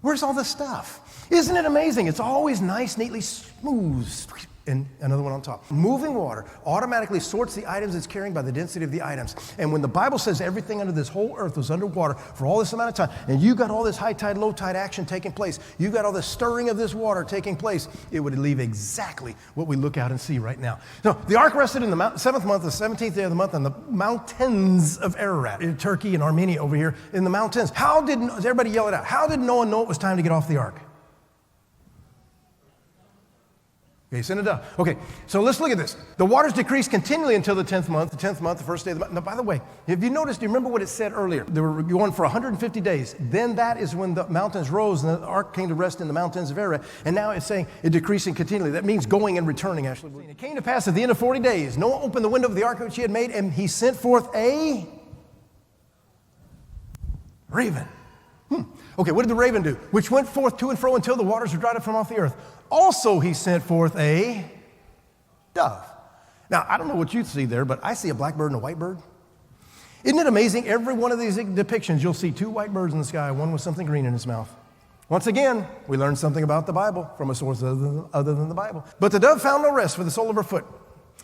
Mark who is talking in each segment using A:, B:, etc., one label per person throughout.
A: Where's all this stuff? Isn't it amazing? It's always nice, neatly smooth. And another one on top. Moving water automatically sorts the items it's carrying by the density of the items. And when the Bible says everything under this whole earth was underwater for all this amount of time, and you got all this high tide, low tide action taking place, you got all this stirring of this water taking place, it would leave exactly what we look out and see right now. So the ark rested in the 7th month, the 17th day of the month, on the mountains of Ararat, in Turkey and Armenia over here in the mountains. Everybody yell it out, how did Noah know it was time to get off the ark? Okay, send it up. Okay, so let's look at this. The waters decreased continually until the 10th month, the first day of the month. Now, by the way, have you noticed, do you remember what it said earlier? They were going for 150 days. Then that is when the mountains rose and the ark came to rest in the mountains of Ararat. And now it's saying it decreasing continually. That means going and returning, actually. It came to pass at the end of 40 days, Noah opened the window of the ark which he had made, and he sent forth a raven. Okay, what did the raven do? Which went forth to and fro until the waters were dried up from off the earth. Also he sent forth a dove. Now, I don't know what you see there, but I see a black bird and a white bird. Isn't it amazing? Every one of these depictions, you'll see 2 white birds in the sky, one with something green in its mouth. Once again, we learned something about the Bible from a source other than the Bible. But the dove found no rest for the sole of her foot.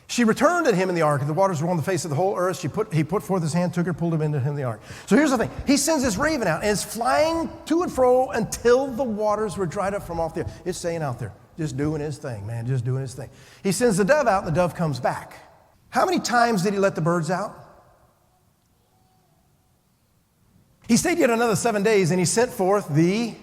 A: She returned to him in the ark, and the waters were on the face of the whole earth. He put forth his hand, took her, pulled him into him in the ark. So here's the thing. He sends this raven out, and it's flying to and fro until the waters were dried up from off the earth. It's staying out there, just doing his thing, man, just doing his thing. He sends the dove out, and the dove comes back. How many times did he let the birds out? He stayed yet another 7 days, and he sent forth the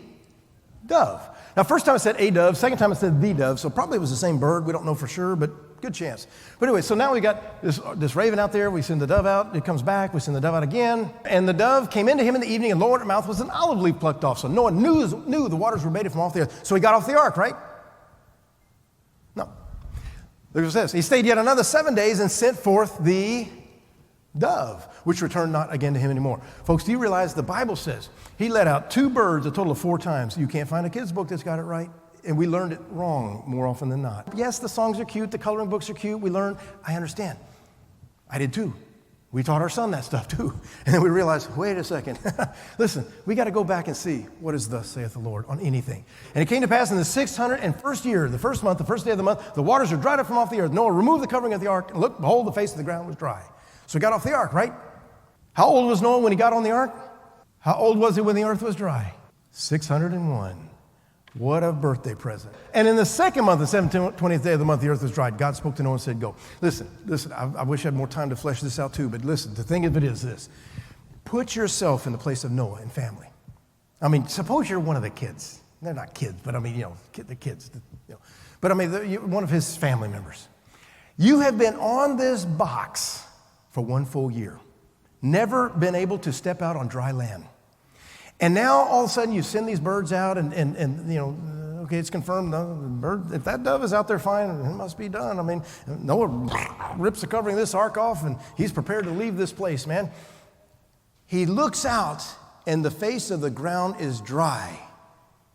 A: dove. Now, first time it said a dove, second time it said the dove, so probably it was the same bird. We don't know for sure, but good chance. But anyway, so now we got this raven out there. We send the dove out. It comes back. We send the dove out again. And the dove came into him in the evening, and lo, in her mouth was an olive leaf plucked off. So Noah knew the waters were baited from off the earth. So he got off the ark, right? No. Look what it says. He stayed yet another 7 days and sent forth the dove, which returned not again to him anymore. Folks, do you realize the Bible says he let out 2 birds a total of 4 times? You can't find a kid's book that's got it right. And we learned it wrong more often than not. Yes, the songs are cute. The coloring books are cute. We learn. I understand. I did too. We taught our son that stuff too. And then we realized, wait a second. Listen, we got to go back and see what is thus saith the Lord on anything. And it came to pass in the 601st year, the first month, the first day of the month, the waters were dried up from off the earth. Noah removed the covering of the ark, and look, behold, the face of the ground was dry. So he got off the ark, right? How old was Noah when he got on the ark? How old was he when the earth was dry? 601. What a birthday present. And in the second month, the 20th day of the month, the earth was dried. God spoke to Noah and said, go. Listen, I wish I had more time to flesh this out too, but listen, the thing of it is this. Put yourself in the place of Noah and family. I mean, suppose you're one of the kids. They're not kids, but I mean, the kids. But I mean, one of his family members. You have been on this box for 1 full year. Never been able to step out on dry land. And now all of a sudden you send these birds out and okay, it's confirmed. No, the bird, if that dove is out there fine, it must be done. I mean, Noah rips the covering of this ark off and he's prepared to leave this place, man. He looks out and the face of the ground is dry.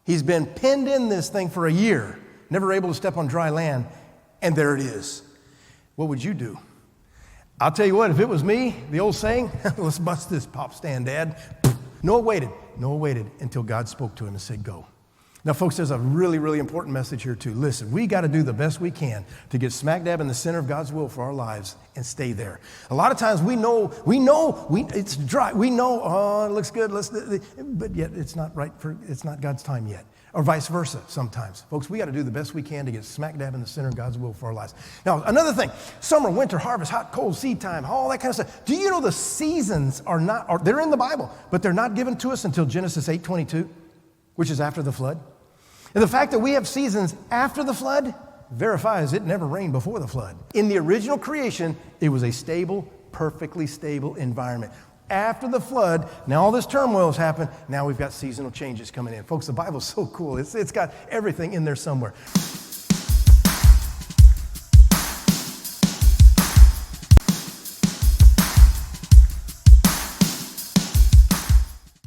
A: He's been pinned in this thing for a year, never able to step on dry land, and there it is. What would you do? I'll tell you what, if it was me, the old saying, let's bust this pop stand, Dad. Noah waited until God spoke to him and said, go. Now, folks, there's a really, really important message here, too. Listen, we got to do the best we can to get smack dab in the center of God's will for our lives and stay there. A lot of times we know it's dry. We know, oh, it looks good, but yet it's not right it's not God's time yet. Or vice versa sometimes. Folks, we got to do the best we can to get smack dab in the center of God's will for our lives. Now, another thing, summer, winter, harvest, hot, cold, seed time, all that kind of stuff. Do you know the seasons they're in the Bible, but they're not given to us until Genesis 8:22, which is after the flood? And the fact that we have seasons after the flood verifies it never rained before the flood. In the original creation, it was a stable, perfectly stable environment. After the flood, now all this turmoil has happened. Now we've got seasonal changes coming in. Folks, the Bible's so cool. It's got everything in there somewhere.